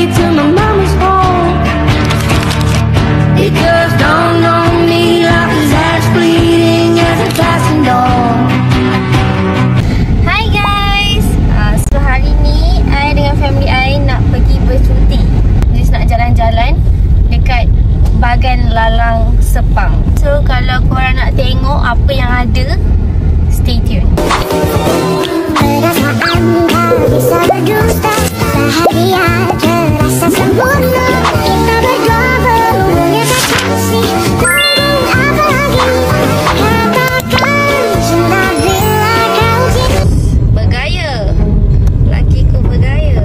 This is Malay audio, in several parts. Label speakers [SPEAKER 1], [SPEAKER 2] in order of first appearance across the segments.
[SPEAKER 1] way to my mama's home. It just dawned on me life is as fleeting as a passing dawn.
[SPEAKER 2] Hi guys, so hari ni I dengan family I nak pergi bercuti. Just nak jalan-jalan dekat Bagan Lalang Sepang. So kalau korang nak tengok apa yang ada, stay tune.
[SPEAKER 3] Perasaan tak bisa berdusta, bahagia terasa sempurna. Kita berdua berhubungan tak kasih. Tunggu apa lagi? Katakan cinta bila kau cinta.
[SPEAKER 2] Bergaya, lakiku bergaya.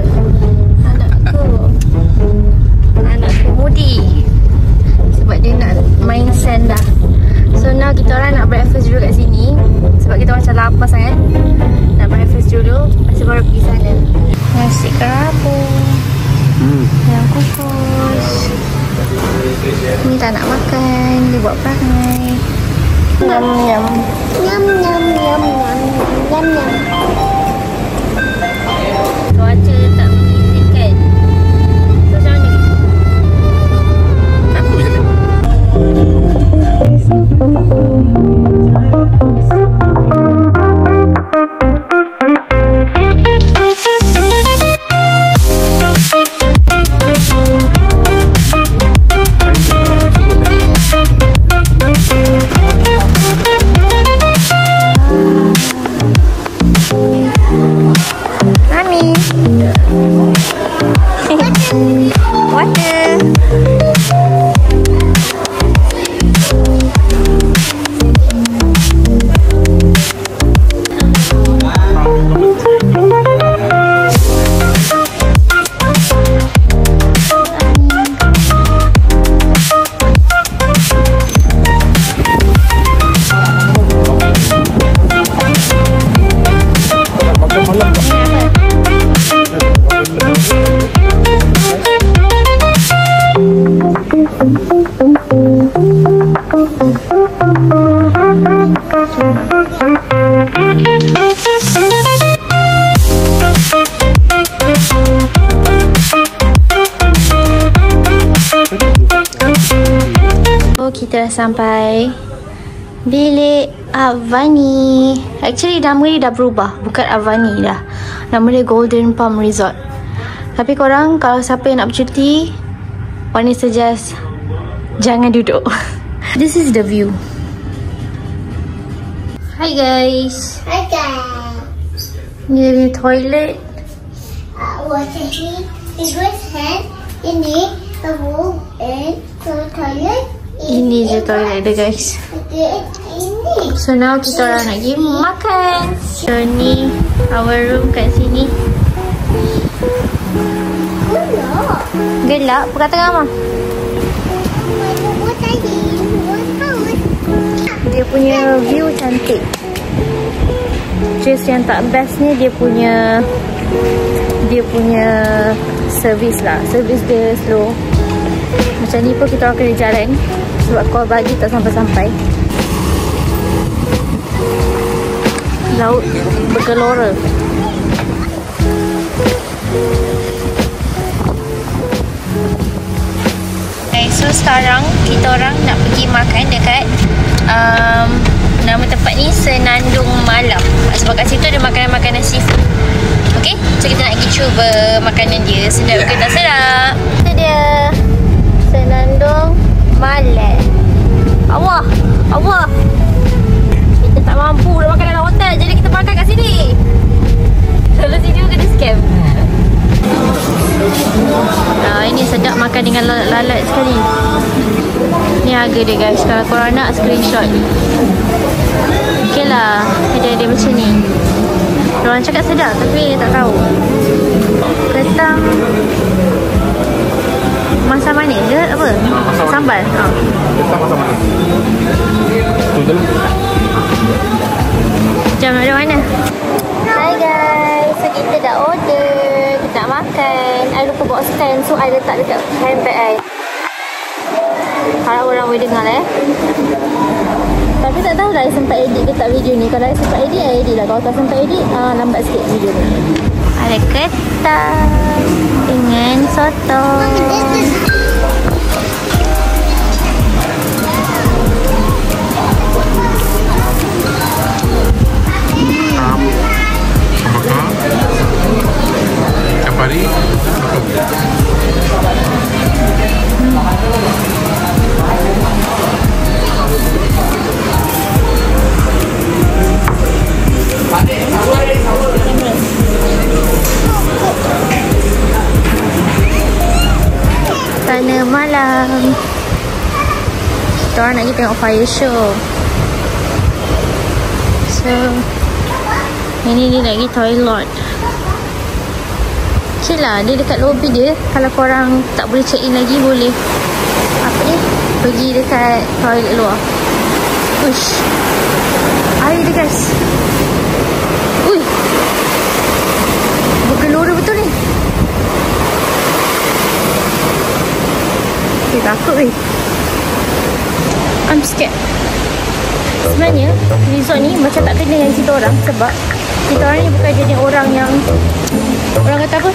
[SPEAKER 2] Anakku mudi. Sebab dia nak main sand dah. So now kita orang nak breakfast dulu kat sini. Sebab kita macam lapar sangat. Nak breakfast dulu, lepas tu baru pergi sana. Nasi kerabu, ayam kukus. Ni tak nak makan, dia buat perangai. Nyam-nyam.
[SPEAKER 3] Nyam-nyam, nyam-nyam, nyam-nyam.
[SPEAKER 2] Cuaca tak mengizinkan. So macam mana ni?
[SPEAKER 4] Aku je ni.
[SPEAKER 2] Mami. Water. Kita dah sampai bilik Avani. Actually nama dia dah berubah, bukan Avani dah. Nama dia Golden Palm Resort. Tapi korang kalau siapa yang nak bercuti, Wani suggest jangan duduk. This is the view. Hi guys.
[SPEAKER 3] Hi guys.
[SPEAKER 2] Ni dia punya toilet.
[SPEAKER 3] Water here is with hand. Ini the room and the toilet.
[SPEAKER 2] Ini je toilet dia guys.
[SPEAKER 3] Ini.
[SPEAKER 2] So now kita orang nak pergi makan. So ni our room kat sini.
[SPEAKER 3] Gelap.
[SPEAKER 2] Gelap? Perkata Mama. Dia punya view cantik. Just yang tak best ni dia punya service lah. Service dia slow. Macam ni pun kita orang kena jalan sebab call bagi tak sampai-sampai. Laut bergelora. Okay, so sekarang kita orang nak pergi makan dekat nama tempat ni Senandung Malam. Sebab kat situ ada makanan-makanan seafood. Okay, so kita nak pergi cuba makanan dia. Sedap ke tak sedap? Itu dia Senandung Malam. Allah, Allah. Kita tak mampu nak makan dalam hotel, jadi kita makan kat sini. Kalau sini pun kena scam. Ini sedap makan dengan lalat sekali. Ni harga dia guys. Kalau korang nak screenshot. Okay lah, ada macam ni. Diorang cakap sedap tapi tak tahu. Ketang masam manis ke apa? Sambal.
[SPEAKER 4] Ketang masam manis. Betul.
[SPEAKER 2] Jom nak mana? Hi guys, so kita dah order. Kita nak makan. I lupa bawa stand, so I letak dekat handbag I. Harap orang boleh dengar Tapi tak tahu lah I sempat edit ke tak video ni. Kalau I sempat edit, I edit lah. Kalau tak sempat edit, lambat sikit video ni. I Ada ketan dengan sotong.
[SPEAKER 4] Capari.
[SPEAKER 2] Sana malam. Kita orang nak pergi tengok fire show. So ini dia nak pergi toilet. Okay lah, dia dekat lobby dia. Kalau korang tak boleh check in lagi, boleh apa ni, pergi dekat toilet luar. Uish, air dia guys. Ui, bergelora betul ni. Okay, takut weh. I'm scared. Sebenarnya resort ni macam tak kena dengan kita orang. Sebab kita orang ni bukan jenis orang yang, orang kata apa,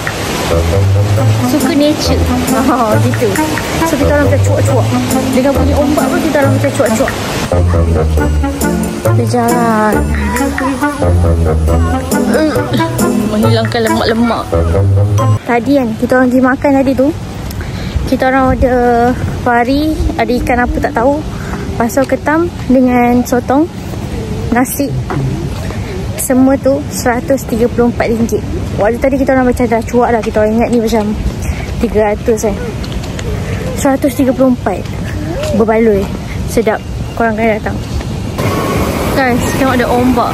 [SPEAKER 2] suka nature. Gitu. So kita orang macam cuak-cuak. Dengan bunyi ombak pun kita orang macam cuak-cuak. Berjalan menghilangkan lemak-lemak. Tadi kan kita orang pergi makan tadi tu, kita orang order pari, ada ikan apa tak tahu, pasal ketam dengan sotong, nasi. Semua tu RM134. Waktu tadi kita orang macam dah cuak dah. Kita orang ingat ni macam 300 kan. 134 berbaloi. Sedap. Korang kena datang guys. Tengok ada ombak.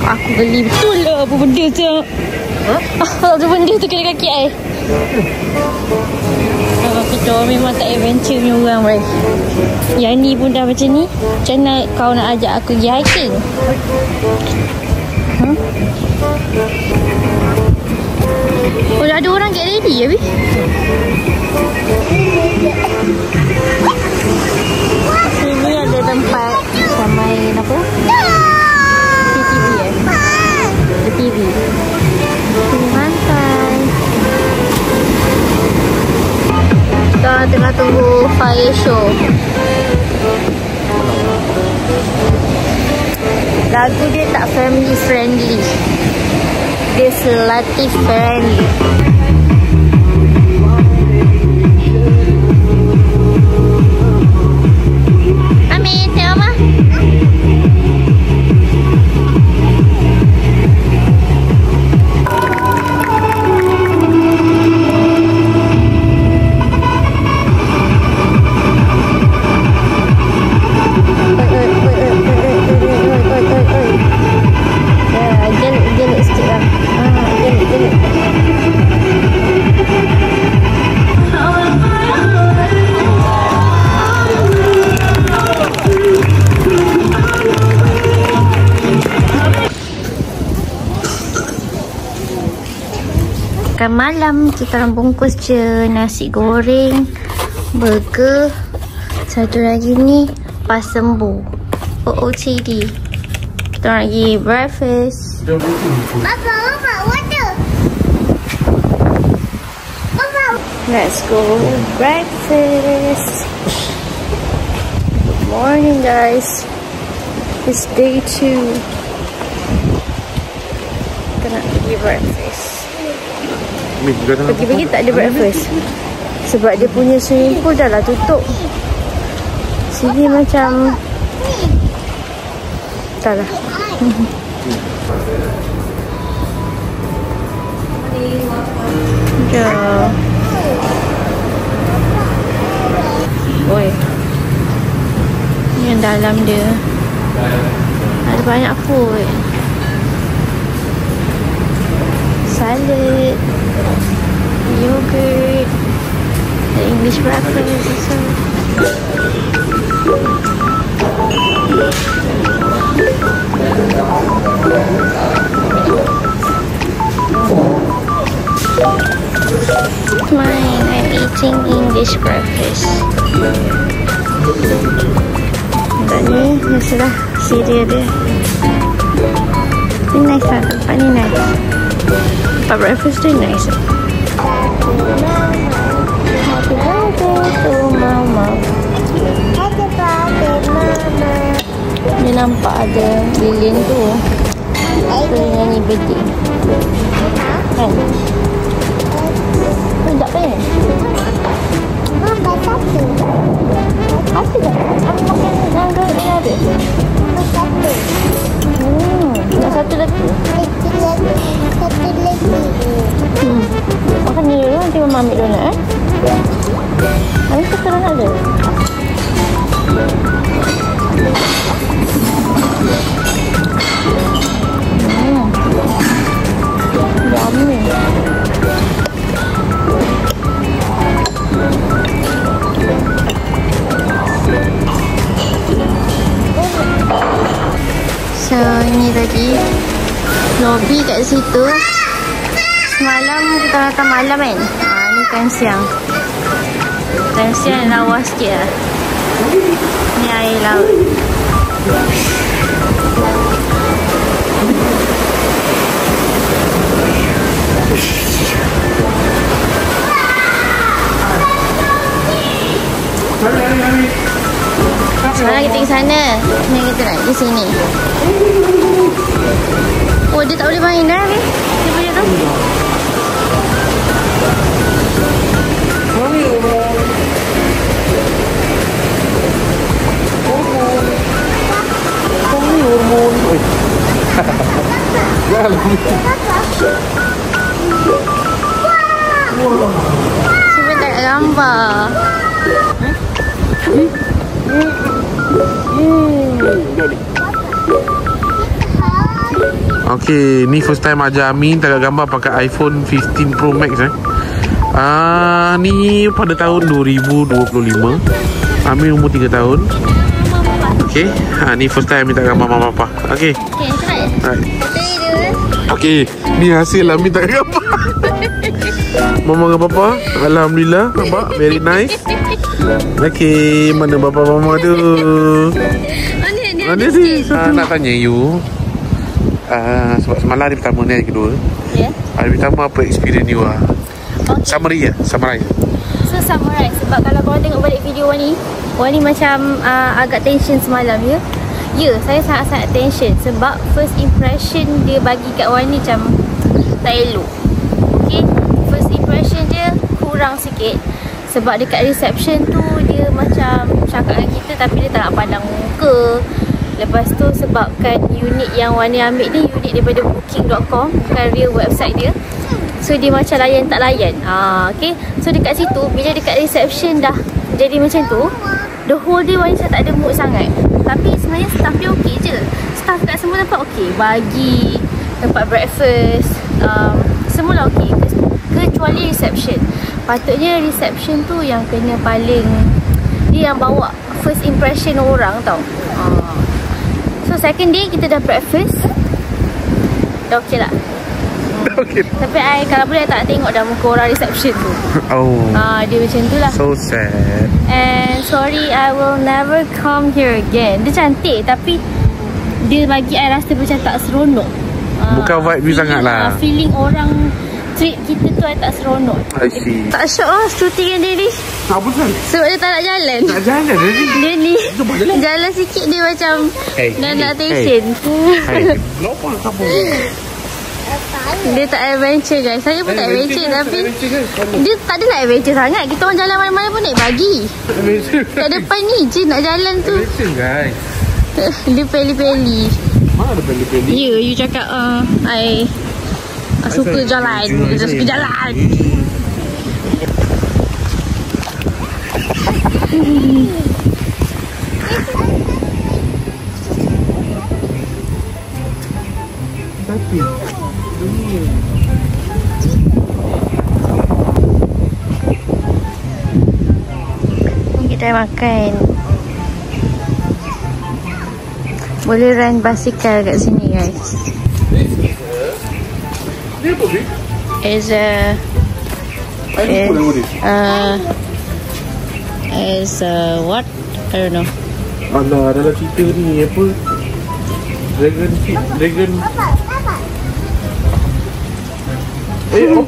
[SPEAKER 2] Aku geli betul lah. Apa benda tu? Apa benda tu kena kaki I. Kita orang memang tak adventure punya orang right? Yang ni pun dah macam ni. Macam mana kau nak ajak aku pergi hiking? Oh, dah ada orang get ready ya, Bi? Sini ada tempat macam main apa? PTV PTV. Sini pantai. Kita tengah tunggu fire show. Lagu dia tak family friendly. Dia selatif friendly. Amin, tengok apa? Gelak sikit lah. Gelak. Makan malam kita orang bungkus je nasi goreng, burger, satu lagi ni pasembu, OOTD. Kita orang lagi breakfast.
[SPEAKER 3] Papa, water. Papa.
[SPEAKER 2] Let's go breakfast. Good morning guys. It's day 2. Kita nak pergi breakfast. Pagi-pagi tak ada breakfast sebab dia punya swimming pool dah lah tutup. Sini macam tak lah. Jom. Oi, ni yang dalam dia ada banyak food. Salad, yogurt, the English breakfast also. Mine, I'm eating English breakfast. Dan ni Biasalah cereal dia. Ni nice lah. Tempat ni nice. Tempat breakfast tu nice. Happy birthday to mama.
[SPEAKER 3] Happy birthday, Mama.
[SPEAKER 2] Dia nampak ada lilin tu. Dia nyanyi birthday. Kan? Tak apa ni?
[SPEAKER 3] Mama, satu.
[SPEAKER 2] Apa dah? Aku makan nangga ni ada.
[SPEAKER 3] Satu.
[SPEAKER 2] Nak satu lagi?
[SPEAKER 3] Satu lagi.
[SPEAKER 2] Makan ni dulu, nanti mama ambil donat Habis satu donat ada? Yummy. So, ini tadi lobby kat situ. Semalam kita makan malam kan? Ni kan siang. Time siang lawa sikit lah. Ni air laut. Sekarang kita ke sana. Ni kita nak di sini. Oh, dia tak boleh main dah ni. Dia boleh tu. Siapa tak gambar?
[SPEAKER 4] Okay, ni first time Ajar Amin tengah gambar pakai iPhone 15 Pro Max ni pada tahun 2025. Amin umur 3 tahun. Okay, ni first time Amin tak gambar mama papa. Okay.
[SPEAKER 2] Okay, try.
[SPEAKER 4] Okay, ni hasil Amin tak gambar. Mama dengan papa, alhamdulillah, nampak very nice. Okay, mana bapa mama tu? Mana sih? Nak tanya you. Sebab semalam hari pertama ni, hari kedua.
[SPEAKER 2] Yeah.
[SPEAKER 4] Hari pertama apa experience you lah?
[SPEAKER 2] Okay.
[SPEAKER 4] Summary.
[SPEAKER 2] So summarize. Sebab kalau korang tengok balik video Wani macam agak tension semalam ya. Ya, saya sangat-sangat tension. Sebab first impression dia bagi kat Wani macam tak elok. Okay, first impression dia kurang sikit. Sebab dekat reception tu dia macam cakap dengan kita tapi dia tak nak pandang muka. Lepas tu sebabkan unit yang Wani ambil ni unit daripada booking.com, bukan real website dia. So dia macam layan tak layan. Okay. So dekat situ bila dekat reception dah jadi macam tu, the whole day Wani tak ada mood sangat. Tapi sebenarnya staff dia okey je. Staff kat semua tempat okey. Bagi tempat breakfast, semua okey. Kecuali reception. Patutnya reception tu yang kena paling, dia yang bawa first impression orang tau. So second day kita dah breakfast, dah okey lah.
[SPEAKER 4] Okay.
[SPEAKER 2] Tapi kalau boleh tak nak tengok dah muka orang reception tu. Dia macam tu lah.
[SPEAKER 4] So sad.
[SPEAKER 2] And sorry, I will never come here again. Dia cantik tapi dia bagi I rasa macam tak seronok.
[SPEAKER 4] Bukan vibe you sangat lah.
[SPEAKER 2] Feeling orang treat kita tu I tak seronok.
[SPEAKER 4] I see.
[SPEAKER 2] Tak syok lah shooting dengan dia ni.
[SPEAKER 4] Apa kan?
[SPEAKER 2] Sebab dia tak nak jalan.
[SPEAKER 4] Tak jalan
[SPEAKER 2] dia ni jalan sikit dia macam nak tension.
[SPEAKER 4] Lupa kamu.
[SPEAKER 2] Dia tak adventure guys. Saya pun tak adventure tapi dia tak ada nak adventure sangat. Kita orang jalan mana-mana pun naik bagi. Kat depan ni je nak jalan tu.
[SPEAKER 4] Guys.
[SPEAKER 2] Dia peli-peli.
[SPEAKER 4] Mana ada peli-peli?
[SPEAKER 2] Ya, you cakap I suka jalan. Dia suka jalan.
[SPEAKER 4] Tapi
[SPEAKER 2] kita makan. Boleh run basikal kat sini guys. Is what? I don't know.
[SPEAKER 4] Alah, dalam cerita ni apa? Dragon.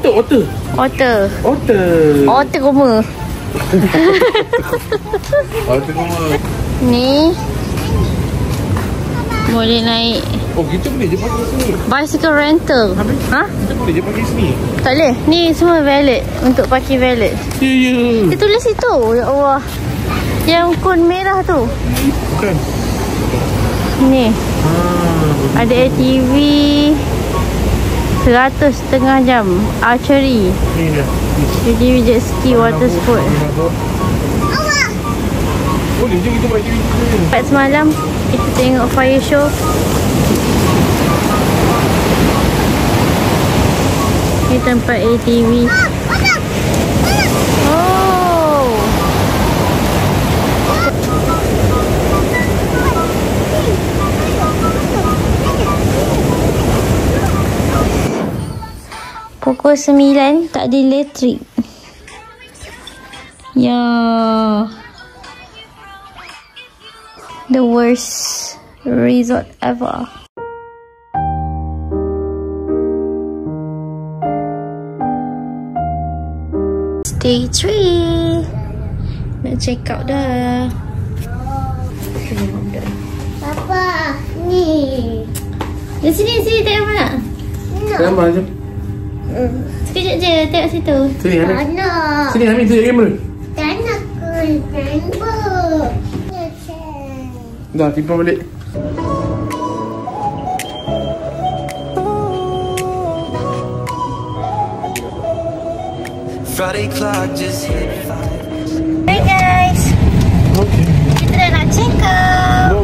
[SPEAKER 4] Otter.
[SPEAKER 2] Otter koma.
[SPEAKER 4] Otter koma.
[SPEAKER 2] Ni boleh naik
[SPEAKER 4] Oh, kita boleh je pakai sini.
[SPEAKER 2] bicycle rental. Ha?
[SPEAKER 4] Kita boleh je pakai sini.
[SPEAKER 2] Tak boleh. Ni semua valid. Untuk parking valid.
[SPEAKER 4] Ya.
[SPEAKER 2] Dia tulis situ. Ya Allah. Yang kon merah tu.
[SPEAKER 4] Bukan.
[SPEAKER 2] Ni. Ada ATV 100 setengah jam. Archery.
[SPEAKER 4] Ni dia.
[SPEAKER 2] ATV jet ski, water sport.
[SPEAKER 4] Boleh je kita buat activity ni.
[SPEAKER 2] Lepas semalam kita tengok fire show. Ni tempat ATV. Oh. Pukul 9 tak ada elektrik. Ya. The worst resort ever. Day 3. Nak check out dah.
[SPEAKER 3] Papa, ni.
[SPEAKER 2] Di sini tengok mana?
[SPEAKER 4] Gambar je.
[SPEAKER 2] Sekejap je tengok situ.
[SPEAKER 4] Sini,
[SPEAKER 3] Tak
[SPEAKER 4] Amin.
[SPEAKER 3] nak.
[SPEAKER 4] Sini, Amin. Tunjuk kamera.
[SPEAKER 3] Tak nak tembok.
[SPEAKER 4] Dah, timpang balik.
[SPEAKER 5] Friday clock just hit 5.
[SPEAKER 2] Hey guys,
[SPEAKER 4] Okay.
[SPEAKER 2] kita dah nak check out.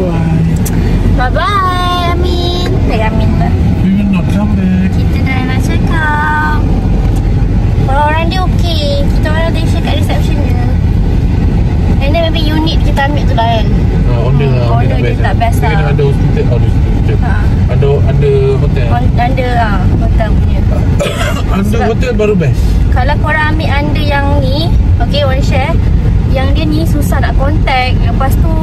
[SPEAKER 4] Bye-bye.
[SPEAKER 2] Bye bye Amin. Amin tak?
[SPEAKER 4] We will not come back.
[SPEAKER 2] Kita dah nak check out. Orang-orang dia okey. Kita orang dia share kat reception dia. And then maybe unit kita ambil tu lah kan.
[SPEAKER 4] Order lah.
[SPEAKER 2] Order dia tak best lah.
[SPEAKER 4] Ada hospital. Ada hotel.
[SPEAKER 2] Under hotel punya.
[SPEAKER 4] Under hotel baru best.
[SPEAKER 2] Kalau korang ambil under yang ni, okay, one share, yang dia ni susah nak contact. Lepas tu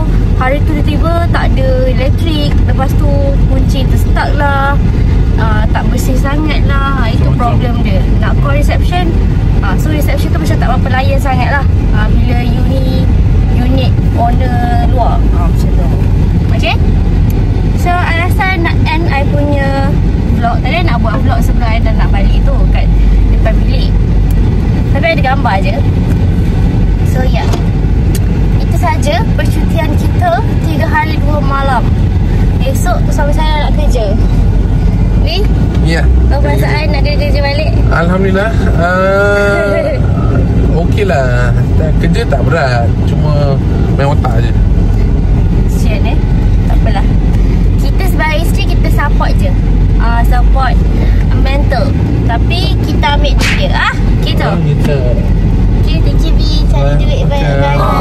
[SPEAKER 2] hari tu tiba-tiba tak ada elektrik. Lepas tu kunci terstuck lah, tak bersih sangat lah. Itu problem dia. Nak call reception, so reception tu macam tak berapa layan sangat lah. Bila unit owner luar, macam tu. Okay, so I rasa nak end I punya vlog. Tadi nak buat vlog sebelum I dah nak balik tu kat depan bilik, tapi ada gambar je. So ya, itu saja percutian kita 3 hari 2 malam. Esok suami saya nak kerja. Ni?
[SPEAKER 4] Ya.
[SPEAKER 2] Kau perasaan nak kerja balik?
[SPEAKER 4] Alhamdulillah. Okey lah. Kerja tak berat. Cuma main otak je.
[SPEAKER 2] Sian tak apalah. Kita sebagai isteri kita support je. Support mental. Tapi kita ambil duit dia. Gitu.
[SPEAKER 4] Kita.
[SPEAKER 2] Okay, thank you B. Cari duit banyak-banyak.